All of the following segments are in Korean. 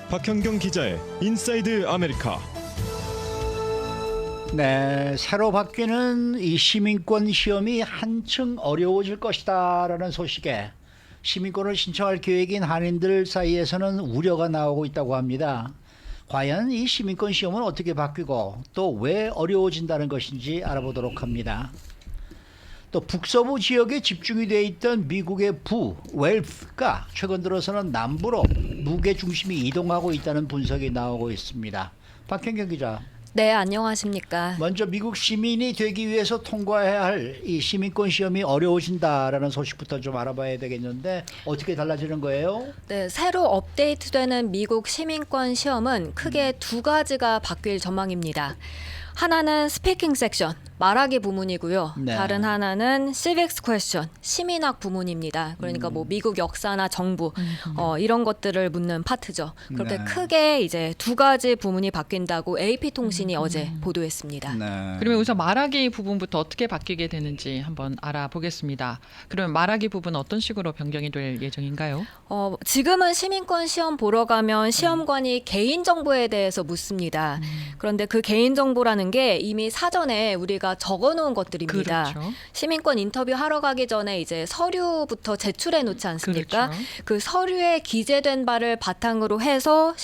박현경 기자의 인사이드 아메리카. 네, 새로 바뀌는 이 시민권 시험이 한층 어려워질 것이다라는 소식에 시민권을 신청할 계획인 한인들 사이에서는 우려가 나오고 있다고 합니다. 과연 이 시민권 시험은 어떻게 바뀌고 또 왜 어려워진다는 것인지 알아보도록 합니다. 또 북서부 지역에 집중이 돼 있던 미국의 웰프가 최근 들어서는 남부로 무게 중심이 이동하고 있다는 분석이 나오고 있습니다. 박현경 기자. 네, 안녕하십니까. 먼저 미국 시민이 되기 위해서 통과해야 할 이 시민권 시험이 어려워진다라는 소식부터 좀 알아봐야 되겠는데 어떻게 달라지는 거예요? 네, 새로 업데이트되는 미국 시민권 시험은 크게 두 가지가 바뀔 전망입니다. 하나는 스피킹 섹션, 말하기 부문이고요. 네. 다른 하나는 civics question, 시민학 부문입니다. 그러니까 뭐 미국 역사나 정부 이런 것들을 묻는 파트죠. 그렇게 네. 크게 이제 두 가지 부문이 바뀐다고 AP통신이 어제 보도했습니다. 네. 그러면 우선 말하기 부분부터 어떻게 바뀌게 되는지 한번 알아보겠습니다. 그러면 말하기 부분 어떤 식으로 변경이 될 예정인가요? 지금은 시민권 시험 보러 가면 시험관이 개인정보에 대해서 묻습니다. 그런데 그 개인정보라는 게 이미 사전에 우리가 적어놓은 것들입니다. 그렇죠. 시민권 인터뷰 하러 가기 전에 이제 서류부터 제출해 놓지 않습니까? 그렇죠. 그 서류에 기재된 바를 바탕으로 해서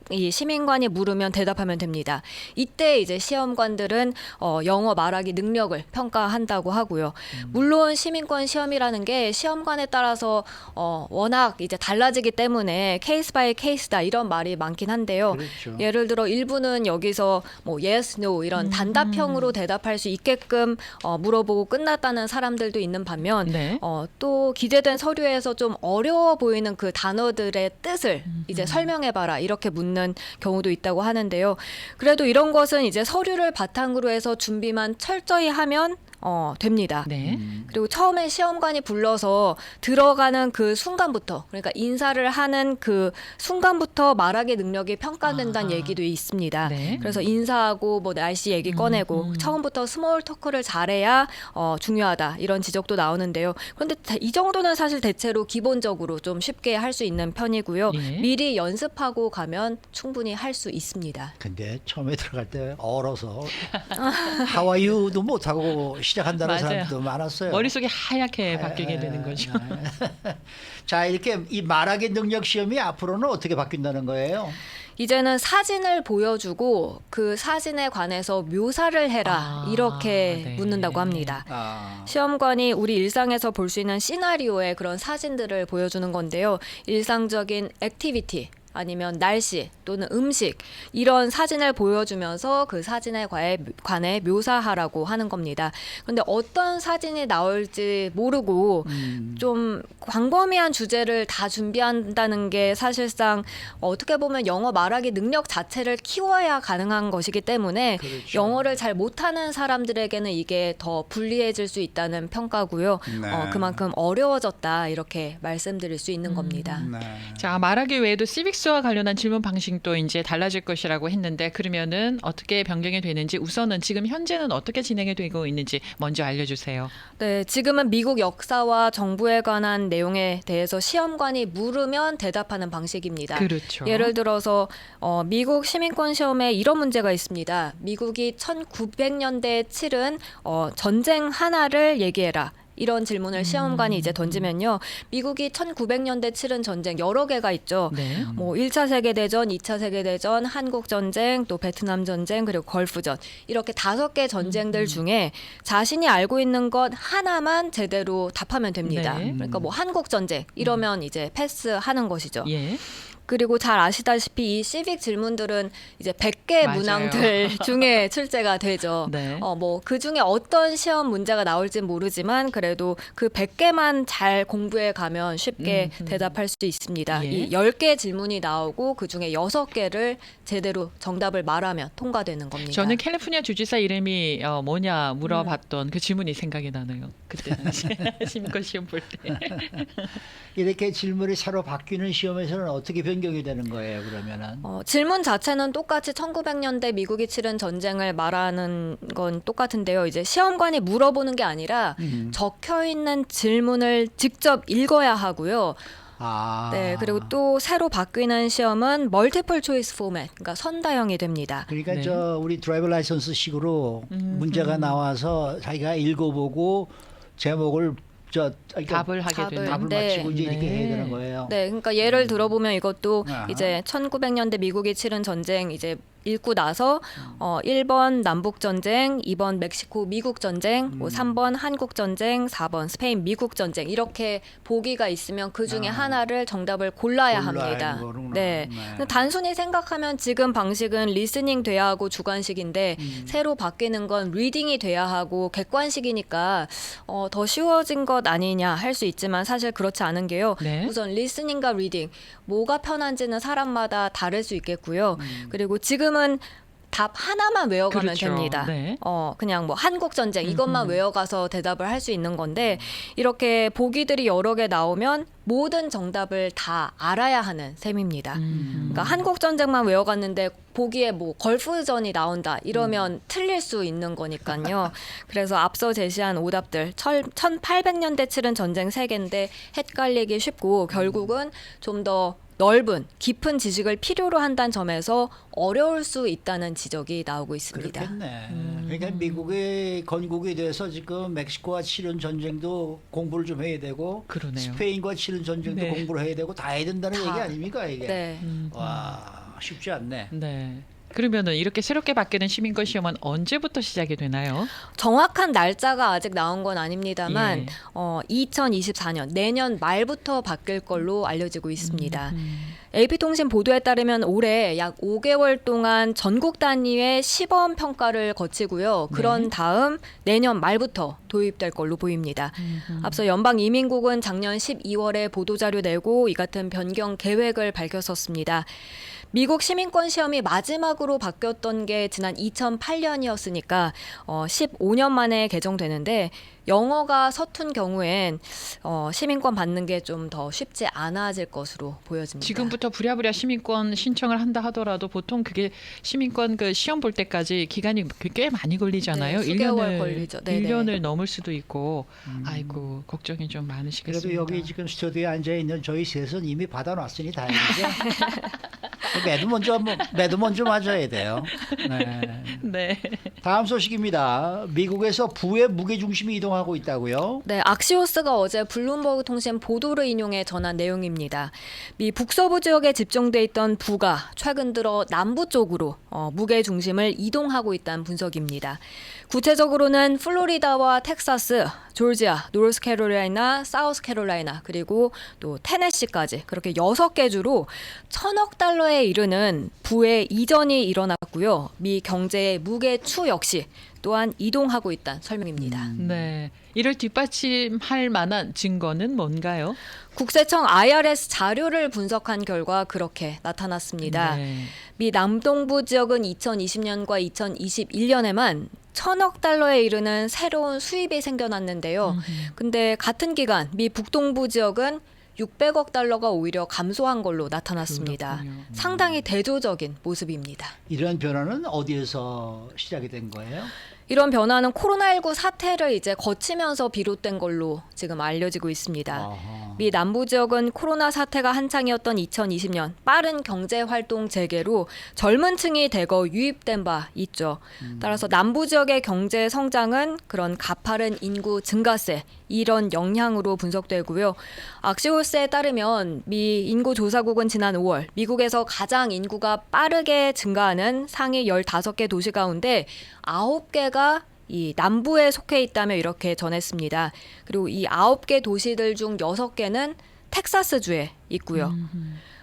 이 시민관이 물으면 대답하면 됩니다. 이때 이제 시험관들은 영어 말하기 능력을 평가한다고 하고요. 물론 시민권 시험이라는 게 시험관에 따라서 워낙 이제 달라지기 때문에 케이스 바이 케이스다 이런 말이 많긴 한데요. 그렇죠. 예를 들어 일부는 여기서 뭐 yes, no 이런 단답형으로 대답할 수 있게끔 물어보고 끝났다는 사람들도 있는 반면 네. 또 기재된 서류에서 좀 어려워 보이는 그 단어들의 뜻을 이제 설명해봐라 이렇게 묻는 경우도 있다고 하는데요. 그래도 이런 것은 이제 서류를 바탕으로 해서 준비만 철저히 하면 됩니다. 네. 그리고 처음에 시험관이 불러서 들어가는 그 순간부터 그러니까 인사를 하는 그 순간부터 말하기 능력이 평가된다는 얘기도 있습니다. 네. 그래서 인사하고 뭐 날씨 얘기 꺼내고 처음부터 스몰 토크를 잘해야 중요하다 이런 지적도 나오는데요. 그런데 이 정도는 사실 대체로 기본적으로 좀 쉽게 할 수 있는 편이고요. 예. 미리 연습하고 가면 충분히 할 수 있습니다. 근데 처음에 들어갈 때 얼어서 하와이유도 못하고 시작한다는 맞아요. 사람도 많았어요. 머릿속이 하얗게 바뀌게 되는 거죠. 자, 이렇게 이 말하기 능력 시험이 앞으로는 어떻게 바뀐다는 거예요? 이제는 사진을 보여주고 그 사진에 관해서 묘사를 해라 이렇게 네. 묻는다고 합니다. 아, 시험관이 우리 일상에서 볼 수 있는 시나리오의 그런 사진들을 보여주는 건데요. 일상적인 액티비티 아니면 날씨 또는 음식 이런 사진을 보여주면서 그 사진에 관해 묘사하라고 하는 겁니다. 그런데 어떤 사진이 나올지 모르고 좀 광범위한 주제를 다 준비한다는 게 사실상 어떻게 보면 영어 말하기 능력 자체를 키워야 가능한 것이기 때문에 그렇죠. 영어를 잘 못하는 사람들에게는 이게 더 불리해질 수 있다는 평가고요. 네. 그만큼 어려워졌다 이렇게 말씀드릴 수 있는 겁니다. 네. 자, 말하기 외에도 시빅스와 관련한 질문 방식도 이제 달라질 것이라고 했는데 그러면은 어떻게 변경이 되는지 우선은 지금 현재는 어떻게 진행이 되고 있는지 먼저 알려주세요. 네, 지금은 미국 역사와 정부에 관한 내용에 대해서 시험관이 물으면 대답하는 방식입니다. 그렇죠. 예를 들어서 미국 시민권 시험에 이런 문제가 있습니다. 미국이 1900년대에 치른 전쟁 하나를 얘기해라. 이런 질문을 시험관이 이제 던지면요. 미국이 1900년대 치른 전쟁 여러 개가 있죠. 네. 뭐 1차 세계대전, 2차 세계대전, 한국전쟁, 또 베트남 전쟁, 그리고 걸프전 이렇게 5개 전쟁들 중에 자신이 알고 있는 것 하나만 제대로 답하면 됩니다. 네. 그러니까 뭐 한국전쟁 이러면 이제 패스하는 것이죠. 예. 그리고 잘 아시다시피 이 시빅 질문들은 이제 100개 맞아요. 문항들 중에 출제가 되죠. 네. 뭐 그 중에 어떤 시험 문제가 나올진 모르지만 그래도 그 100개만 잘 공부해 가면 쉽게 대답할 수 있습니다. 예. 이 10개 질문이 나오고 그 중에 6개를 제대로 정답을 말하면 통과되는 겁니다. 저는 캘리포니아 주지사 이름이 뭐냐 물어봤던 그 질문이 생각이 나네요. 그때 시민권 시험 볼 때. 이렇게 질문이 새로 바뀌는 시험에서는 어떻게 변경이 되는 거예요, 그러면은? 질문 자체는 똑같이 1900년대 미국이 치른 전쟁을 말하는 건 똑같은데요. 이제 시험관이 물어보는 게 아니라 적혀 있는 질문을 직접 읽어야 하고요. 네, 그리고 또 새로 바뀌는 시험은 멀티플 초이스 포맷, 그러니까 선다형이 됩니다. 그러니까 네. 저 우리 드라이버 라이선스 식으로 문제가 나와서 자기가 읽어보고 제목을 답을 하게 답을, 되는. 답을 네. 맞히고 이제 이렇게 네. 해야 되는 거예요. 네, 그러니까 예를 들어보면 이것도 아하. 이제 1900년대 미국이 치른 전쟁 이제 읽고 나서 1번 남북 전쟁, 2번 멕시코 미국 전쟁, 뭐 3번 한국 전쟁, 4번 스페인 미국 전쟁 이렇게 보기가 있으면 그 중에 하나를 정답을 골라야 합니다. 하는 거구나. 네. 근데 단순히 생각하면 지금 방식은 리스닝 돼야 하고 주관식인데 새로 바뀌는 건 리딩이 돼야 하고 객관식이니까 더 쉬워진 것 아니냐 할 수 있지만 사실 그렇지 않은 게요. 네. 우선 리스닝과 리딩 뭐가 편한지는 사람마다 다를 수 있겠고요. 그리고 지금은 답 하나만 외워가면 그렇죠. 됩니다. 네. 그냥 뭐 한국 전쟁 이것만 외워가서 대답을 할 수 있는 건데 이렇게 보기들이 여러 개 나오면 모든 정답을 다 알아야 하는 셈입니다. 그러니까 한국 전쟁만 외워갔는데 보기에 뭐 걸프전이 나온다 이러면 틀릴 수 있는 거니까요. 그래서 앞서 제시한 오답들 1800년대 치른 전쟁 3개인데 헷갈리기 쉽고 결국은 좀 더 넓은 깊은 지식을 필요로 한다는 점에서 어려울 수 있다는 지적이 나오고 있습니다. 그렇겠네. 그러니까 미국의 건국에 대해서 지금 멕시코와 치른 전쟁도 공부를 좀 해야 되고 그러네요. 스페인과 치른 전쟁도 네. 공부를 해야 되고 다 해야 된다는 다. 얘기 아닙니까 이게? 네. 와 쉽지 않네. 네. 그러면은 이렇게 새롭게 바뀌는 시민권 시험은 언제부터 시작이 되나요? 정확한 날짜가 아직 나온 건 아닙니다만 예. 2024년 내년 말부터 바뀔 걸로 알려지고 있습니다. AP통신 보도에 따르면 올해 약 5개월 동안 전국 단위의 시범 평가를 거치고요. 그런 다음 내년 말부터 도입될 걸로 보입니다. 앞서 연방이민국은 작년 12월에 보도자료 내고 이 같은 변경 계획을 밝혔었습니다. 미국 시민권 시험이 마지막으로 바뀌었던 게 지난 2008년이었으니까 15년 만에 개정되는데 영어가 서툰 경우엔 시민권 받는 게 좀 더 쉽지 않아질 것으로 보여집니다. 지금부터 부랴부랴 시민권 신청을 한다 하더라도 보통 그게 시민권 그 시험 볼 때까지 기간이 꽤 많이 걸리잖아요. 네, 수개월 걸리죠. 네네. 1년을 넘을 수도 있고 아이고 걱정이 좀 많으시겠습니다. 그래도 여기 지금 스튜디오에 앉아 있는 저희 셋은 이미 받아놨으니 다행이죠. 매도 먼저 맞아야 돼요. 네. 네. 다음 소식입니다. 미국에서 부의 무게 중심이 이동하고 있다고요? 네, 악시오스가 어제 블룸버그 통신 보도를 인용해 전한 내용입니다. 미 북서부 지역에 집중돼 있던 부가 최근 들어 남부 쪽으로 무게 중심을 이동하고 있다는 분석입니다. 구체적으로는 플로리다와 텍사스, 조지아, 노스캐롤라이나, 사우스캐롤라이나 그리고 또 테네시까지 그렇게 6개 주로 1,000억 달러에 이르는 부의 이전이 일어났고요. 미 경제의 무게추 역시 또한 이동하고 있다는 설명입니다. 네. 이를 뒷받침할 만한 증거는 뭔가요? 국세청 IRS 자료를 분석한 결과 그렇게 나타났습니다. 네. 미 남동부 지역은 2020년과 2021년에만 1,000억 달러에 이르는 새로운 수입이 생겨났는데요. 근데 같은 기간 미 북동부 지역은 600억 달러가 오히려 감소한 걸로 나타났습니다. 그렇군요. 상당히 대조적인 모습입니다. 이런 변화는 어디에서 시작이 된 거예요? 이런 변화는 코로나19 사태를 이제 거치면서 비롯된 걸로 지금 알려지고 있습니다. 아하. 미 남부 지역은 코로나 사태가 한창이었던 2020년 빠른 경제 활동 재개로 젊은 층이 대거 유입된 바 있죠. 따라서 남부 지역의 경제 성장은 그런 가파른 인구 증가세 이런 영향으로 분석되고요. 악시오스에 따르면 미 인구조사국은 지난 5월 미국에서 가장 인구가 빠르게 증가하는 상위 15개 도시 가운데 9개가 이 남부에 속해 있다며 이렇게 전했습니다. 그리고 이 9개 도시들 중 6개는 텍사스주에 있고요.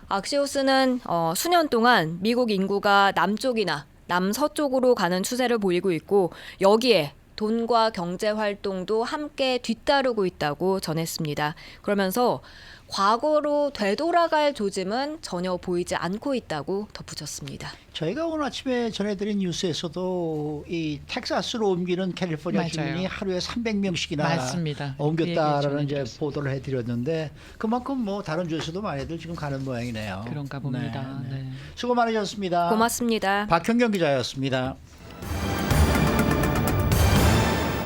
악시오스는 수년 동안 미국 인구가 남쪽이나 남서쪽으로 가는 추세를 보이고 있고 여기에 돈과 경제 활동도 함께 뒤따르고 있다고 전했습니다. 그러면서 과거로 되돌아갈 조짐은 전혀 보이지 않고 있다고 덧붙였습니다. 저희가 오늘 아침에 전해드린 뉴스에서도 이 텍사스로 옮기는 캘리포니아 맞아요. 주민이 하루에 300명씩이나 맞습니다. 옮겼다라는 그 얘기 이제 보도를 해드렸는데 그만큼 뭐 다른 주에서도 많이들 지금 가는 모양이네요. 그런가 봅니다. 네, 네. 네. 수고 많으셨습니다. 고맙습니다. 박현경 기자였습니다.